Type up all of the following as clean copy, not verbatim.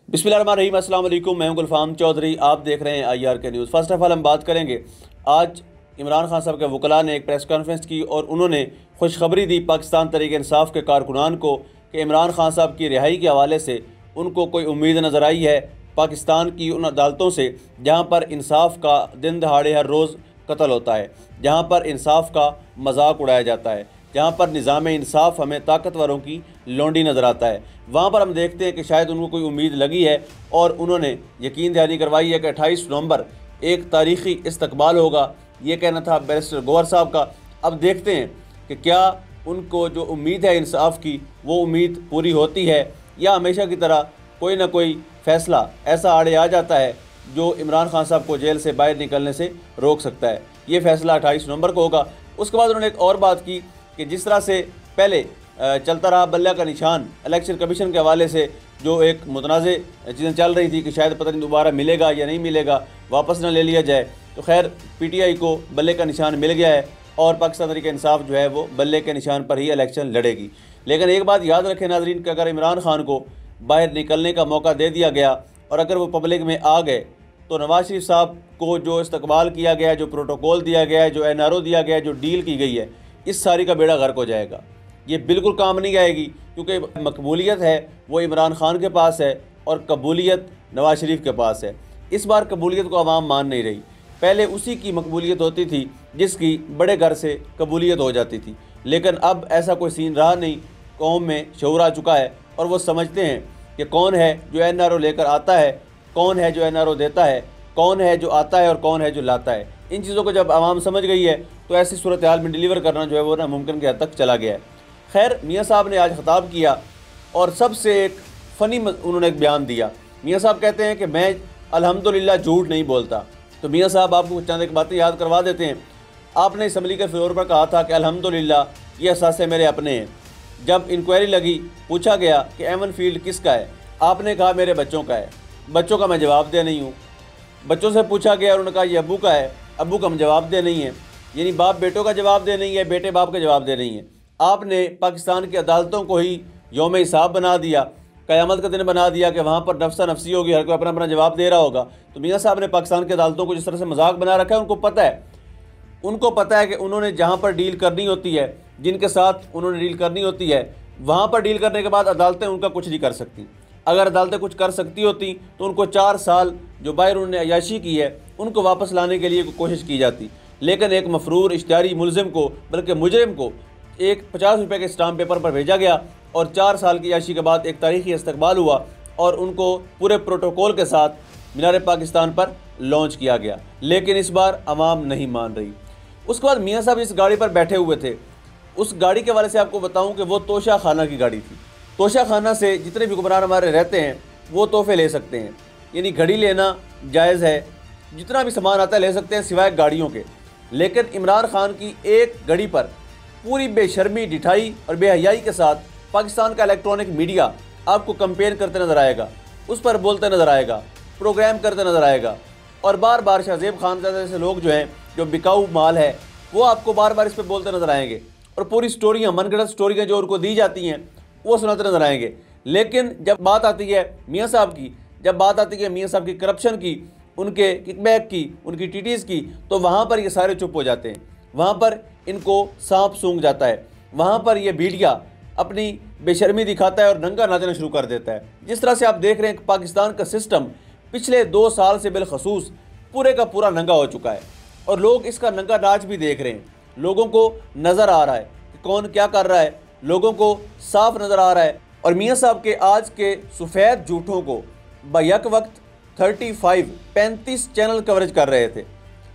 बिस्मिल्लाहिर्रहमानिर्रहीम, अस्सलाम वालेकुम। मैं हूं गुलफाम चौधरी, आप देख रहे हैं IRK news. First of all हम बात करेंगे, आज इमरान खान साहब के वकला ने एक प्रेस कॉन्फ्रेंस की और उन्होंने खुशखबरी दी पाकिस्तान तहरीक इंसाफ के कारकुनान को कि इमरान खान साहब की रिहाई के हवाले से उनको कोई उम्मीद नज़र आई है पाकिस्तान की उन अदालतों से जहाँ पर इंसाफ का दिन दहाड़े हर रोज़ कत्ल होता है, जहाँ पर इंसाफ का मजाक उड़ाया जाता है, जहाँ पर निज़ाम इंसाफ हमें ताकतवरों की लौंडी नज़र आता है। वहाँ पर हम देखते हैं कि शायद उनको कोई उम्मीद लगी है और उन्होंने यकीन दहानी करवाई है कि 28 नवंबर एक तारीख़ी इस्तकबाल होगा। ये कहना था बैरिस्टर गौहर साहब का। अब देखते हैं कि क्या उनको जो उम्मीद है इंसाफ की वो उम्मीद पूरी होती है या हमेशा की तरह कोई ना कोई फ़ैसला ऐसा आड़े आ जाता है जो इमरान खान साहब को जेल से बाहर निकलने से रोक सकता है। ये फ़ैसला 28 नवंबर को होगा। उसके बाद उन्होंने एक और बात की कि जिस तरह से पहले चलता रहा बल्ला का निशान इलेक्शन कमीशन के हवाले से, जो एक मुतनाज़ चीज़ें चल रही थी कि शायद पता नहीं दोबारा मिलेगा या नहीं मिलेगा, वापस ना ले लिया जाए, तो खैर PTI को बल्ले का निशान मिल गया है और पाकिस्तान तहरीक इंसाफ जो है वो बल्ले के निशान पर ही इलेक्शन लड़ेगी। लेकिन एक बात याद रखें नाज़रीन कि अगर इमरान खान को बाहर निकलने का मौका दे दिया गया और अगर वो पब्लिक में आ गए तो नवाज शरीफ साहब को जो इस्तकबाल किया गया है, जो प्रोटोकॉल दिया गया है, जो NRO दिया गया है, जो डील की गई है, इस सारी का बेड़ा गर्क हो जाएगा। ये बिल्कुल काम नहीं आएगी क्योंकि मकबूलियत है वो इमरान खान के पास है और कबूलियत नवाज शरीफ के पास है। इस बार कबूलियत को आवाम मान नहीं रही। पहले उसी की मकबूलियत होती थी जिसकी बड़े घर से कबूलियत हो जाती थी, लेकिन अब ऐसा कोई सीन रहा नहीं। कौम में शऊर आ चुका है और वो समझते हैं कि कौन है जो NRO लेकर आता है, कौन है जो NRO देता है, कौन है जो आता है और कौन है जो लाता है। इन चीज़ों को जब आवाम समझ गई है तो ऐसी सूरत हाल में डिलीवर करना जो है वो नामुमकिन के हद तक चला गया है। खैर, मियाँ साहब ने आज ख़िताब किया और सबसे एक फ़नी उन्होंने एक बयान दिया। मियाँ साहब कहते हैं कि मैं अल्हम्दुलिल्लाह झूठ नहीं बोलता। तो मियाँ साहब आपको चंद एक बातें याद करवा देते हैं। आपने असम्बली के फ्लोर पर कहा था कि अल्हम्दुलिल्लाह ये असासे मेरे अपने हैं। जब इंक्वायरी लगी, पूछा गया कि एमन फील्ड किसका है, आपने कहा मेरे बच्चों का है। बच्चों का मैं जवाब दे नहीं हूँ। बच्चों से पूछा गया, उन्होंने कहा ये अब्बू का है, अब्बू का हम जवाब दे नहीं है। यानी बाप बेटों का जवाब दे नहीं है, बेटे बाप का जवाब दे नहीं है। आपने पाकिस्तान की अदालतों को ही यौम हिसाब बना दिया, क़यामत का दिन बना दिया कि वहाँ पर नफ्सा नफसी होगी, हर कोई अपना अपना जवाब दे रहा होगा। तो मियाँ साहब ने पाकिस्तान की अदालतों को जिस तरह से मजाक बना रखा है, उनको पता है कि उन्होंने जहाँ पर डील करनी होती है, जिनके साथ उन्होंने डील करनी होती है, वहाँ पर डील करने के बाद अदालतें उनका कुछ नहीं कर सकती। अगर अदालतें कुछ कर सकती होती तो उनको 4 साल जो बाहर उन्होंने अयाशी की है उनको वापस लाने के लिए कोशिश की जाती। लेकिन एक मफरूर इश्तिहारी मुलजिम को, बल्कि मुजरिम को, एक 50 रुपये के स्टाम्प पेपर पर भेजा गया और 4 साल की अयाशी के बाद एक तारीखी इस्तकबाल हुआ और उनको पूरे प्रोटोकॉल के साथ मीनार पाकिस्तान पर लॉन्च किया गया। लेकिन इस बार आवाम नहीं मान रही। उसके बाद मियाँ साहब इस गाड़ी पर बैठे हुए थे। उस गाड़ी के हवाले से आपको बताऊं कि वो तोशा खाना की गाड़ी थी। तोशा खाना से जितने भी हुक्मरान हमारे रहते हैं वो तोहफे ले सकते हैं, यानी घड़ी लेना जायज़ है, जितना भी सामान आता है ले सकते हैं सिवाय गाड़ियों के। लेकिन इमरान खान की एक घड़ी पर पूरी बेशर्मी, ढिठाई और बेहयाई के साथ पाकिस्तान का इलेक्ट्रॉनिक मीडिया आपको कंपेयर करते नज़र आएगा, उस पर बोलते नज़र आएगा, प्रोग्राम करते नज़र आएगा और बार बार शाहजेब खान जैसे लोग जो हैं, जो बिकाऊ माल है, वो आपको बार बार इस पर बोलते नज़र आएंगे और पूरी स्टोरियाँ, मनगढ़ंत स्टोरियाँ जो उनको दी जाती हैं वो सुनाते नजर आएंगे। लेकिन जब बात आती है मियाँ साहब की, जब बात आती है मियाँ साहब की करप्शन की, उनके किकबैक की, उनकी टीटीज़ की, तो वहाँ पर ये सारे चुप हो जाते हैं। वहाँ पर इनको सांप सूंघ जाता है। वहाँ पर ये मीडिया अपनी बेशर्मी दिखाता है और नंगा नाचना शुरू कर देता है। जिस तरह से आप देख रहे हैं कि पाकिस्तान का सिस्टम पिछले 2 साल से बिलखसूस पूरे का पूरा नंगा हो चुका है और लोग इसका नंगा नाच भी देख रहे हैं। लोगों को नज़र आ रहा है कि कौन क्या कर रहा है, लोगों को साफ नज़र आ रहा है। और मियाँ साहब के आज के सफ़ेद झूठों को बैक वक्त 35 चैनल कवरेज कर रहे थे।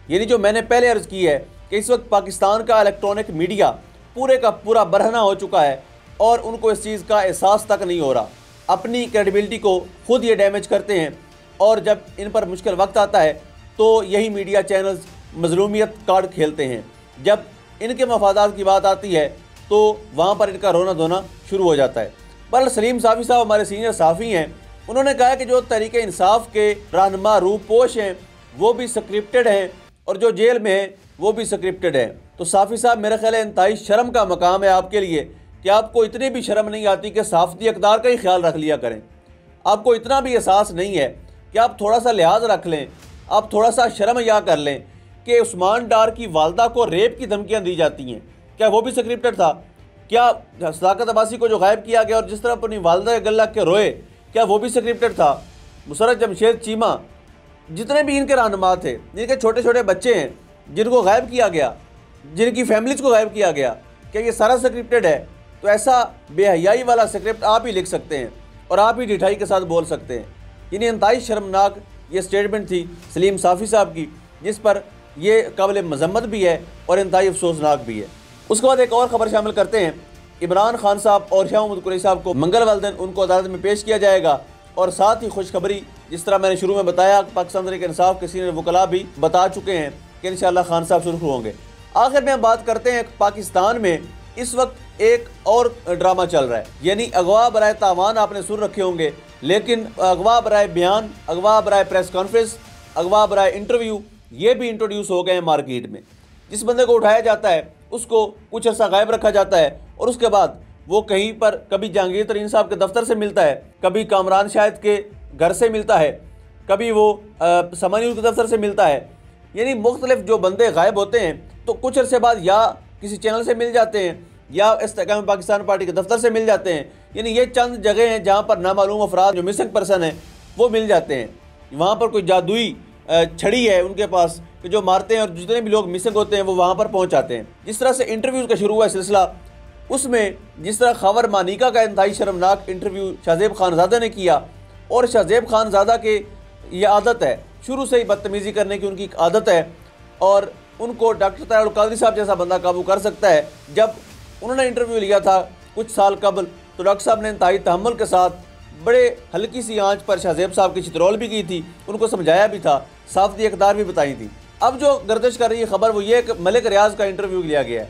यानी जो मैंने पहले अर्ज़ की है कि इस वक्त पाकिस्तान का इलेक्ट्रॉनिक मीडिया पूरे का पूरा बरहना हो चुका है और उनको इस चीज़ का एहसास तक नहीं हो रहा। अपनी क्रेडिबिलिटी को खुद ये डैमेज करते हैं और जब इन पर मुश्किल वक्त आता है तो यही मीडिया चैनल्स मजलूमियत कार्ड खेलते हैं। जब इनके मफादात की बात आती है तो वहाँ पर इनका रोना धोना शुरू हो जाता है। पर सलीम साफ़ी साहब हमारे सीनियर साफ़ी हैं, उन्होंने कहा कि जो तरीके इंसाफ के रहनुमा रूपोश हैं वो भी स्क्रिप्टेड हैं और जो जेल में हैं वो भी स्क्रिप्टेड हैं। तो साफ़ी साहब, मेरा ख्याल है इंतहाई शर्म का मकाम है आपके लिए कि आपको इतनी भी शर्म नहीं आती कि सहाफ़ती इक़दार का ही ख्याल रख लिया करें। आपको इतना भी एहसास नहीं है कि आप थोड़ा सा लिहाज रख लें, आप थोड़ा सा शर्म या कर लें कि उस्मान डार की वालदा को रेप की धमकियाँ दी जाती हैं? क्या वो भी स्क्रिप्टेड था? क्या सदाकत अब्बासी को जो गायब किया गया और जिस तरह अपनी वालदा गला के रोए, क्या वो भी स्क्रिप्टेड था? मुशर्रफ जमशेद चीमा, जितने भी इनके रहनुमा थे, इनके छोटे छोटे बच्चे हैं जिनको गायब किया गया, जिनकी फैमिलीज़ को गायब किया गया, क्या ये सारा स्क्रिप्टेड है? तो ऐसा बेहयाई वाला स्क्रिप्ट आप ही लिख सकते हैं और आप ही ढिठाई के साथ बोल सकते हैं। यानी इंतहाई शर्मनाक ये स्टेटमेंट थी सलीम साफ़ी साहब की, जिस पर ये काबिल मजम्मत भी है और इंतहाई अफसोसनाक भी है। उसके बाद एक और ख़बर शामिल करते हैं। इमरान खान साहब और शाह महमूद कुरैशी साहब को मंगल वाले दिन उनको अदालत में पेश किया जाएगा। और साथ ही खुशखबरी, जिस तरह मैंने शुरू में बताया, पाकिस्तान तहरीक इंसाफ के सीनियर वकला भी बता चुके हैं कि इंशाअल्लाह खान साहब सुर्खरू होंगे। आखिर में हम बात करते हैं, पाकिस्तान में इस वक्त एक और ड्रामा चल रहा है, यानी अगवा बराए तावान आपने सुन रखे होंगे, लेकिन अगवा बराए बयान, अगवा बराए प्रेस कॉन्फ्रेंस, अगवा बराए इंटरव्यू, ये भी इंट्रोड्यूस हो गए हैं मार्केट में। जिस बंदे को उठाया जाता है उसको कुछ अर्सा गायब रखा जाता है और उसके बाद वो कहीं पर कभी जहांगीर तरीन साहब के दफ्तर से मिलता है, कभी कामरान शाहिद के घर से मिलता है, कभी वो समानी के दफ्तर से मिलता है। यानी मुख्तलिफ जो बंदे गायब होते हैं तो कुछ अरसे बाद या किसी चैनल से मिल जाते हैं या इस्तेहकाम पाकिस्तान पार्टी के दफ्तर से मिल जाते हैं। यानी ये चंद जगह हैं जहाँ पर नामालूम अफराद जो मिसिंग पर्सन है वो मिल जाते हैं। वहाँ पर कोई जादुई छड़ी है उनके पास कि जो मारते हैं और जितने भी लोग मिसिंग होते हैं वो वहाँ पर पहुँच जाते हैं। जिस तरह से इंटरव्यूज़ का शुरू हुआ सिलसिला, उसमें जिस तरह खबर मानिका का इंतहाई शर्मनाक इंटरव्यू शाहजेब खानज़ादा ने किया, और शाहजेब खानज़ादा के ये आदत है शुरू से ही बदतमीज़ी करने की, उनकी आदत है, और उनको डॉक्टर ताहिर कादरी साहब जैसा बंदा काबू कर सकता है। जब उन्होंने इंटरव्यू लिया था कुछ साल कबल, तो डॉक्टर साहब ने इंतहाई तहम्मुल के साथ बड़े हल्की सी आंच पर शाहजेब साहब की चित्रौल भी की थी, उनको समझाया भी था, साफ़ती इक़दार भी बताई थी। अब जो गर्दिश कर रही है खबर वो ये कि मलिक रियाज का इंटरव्यू लिया गया है,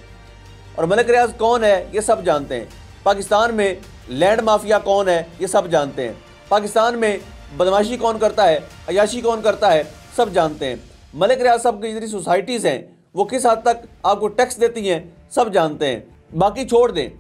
और मलिक रियाज कौन है ये सब जानते हैं। पाकिस्तान में लैंड माफिया कौन है ये सब जानते हैं। पाकिस्तान में बदमाशी कौन करता है, अयाशी कौन करता है, सब जानते हैं। मलिक रियाज साहब की जितनी सोसाइटीज़ हैं वो किस हद तक आपको टैक्स देती हैं, सब जानते हैं। बाकी छोड़ दें,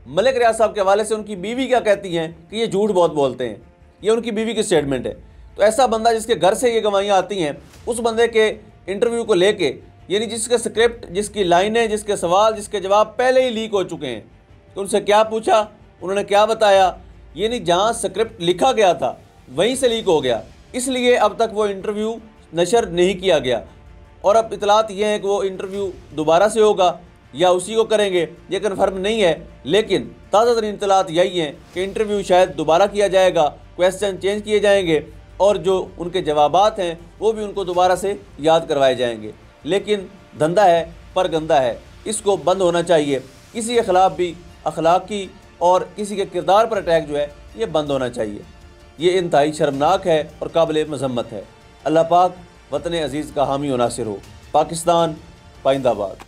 मलिक रियाज साहब के हवाले से उनकी बीवी क्या कहती हैं कि ये झूठ बहुत बोलते हैं, ये उनकी बीवी की स्टेटमेंट है। तो ऐसा बंदा जिसके घर से ये गवाहियाँ आती हैं, उस बंदे के इंटरव्यू को लेके, यानी जिसके स्क्रिप्ट, जिसकी लाइनें, जिसके सवाल, जिसके जवाब पहले ही लीक हो चुके हैं, तो उनसे क्या पूछा, उन्होंने क्या बताया, यानी जहाँ स्क्रिप्ट लिखा गया था वहीं से लीक हो गया, इसलिए अब तक वो इंटरव्यू नशर नहीं किया गया। और अब इतलात ये है कि वो इंटरव्यू दोबारा से होगा या उसी को करेंगे, ये कन्फर्म नहीं है, लेकिन ताज़ा तरीन इतलात यही हैं कि इंटरव्यू शायद दोबारा किया जाएगा, क्वेश्चन चेंज किए जाएंगे और जो उनके जवाबात हैं वो भी उनको दोबारा से याद करवाए जाएंगे। लेकिन धंधा है पर गंदा है, इसको बंद होना चाहिए। किसी के ख़िलाफ़ भी अखलाकी और किसी के किरदार पर अटैक जो है ये बंद होना चाहिए। ये इंतहाई शर्मनाक है और काबिल मज़म्मत है। अल्लाह पाक वतन अज़ीज़ का हामी और नासिर हो। पाकिस्तान पाइंदाबाद।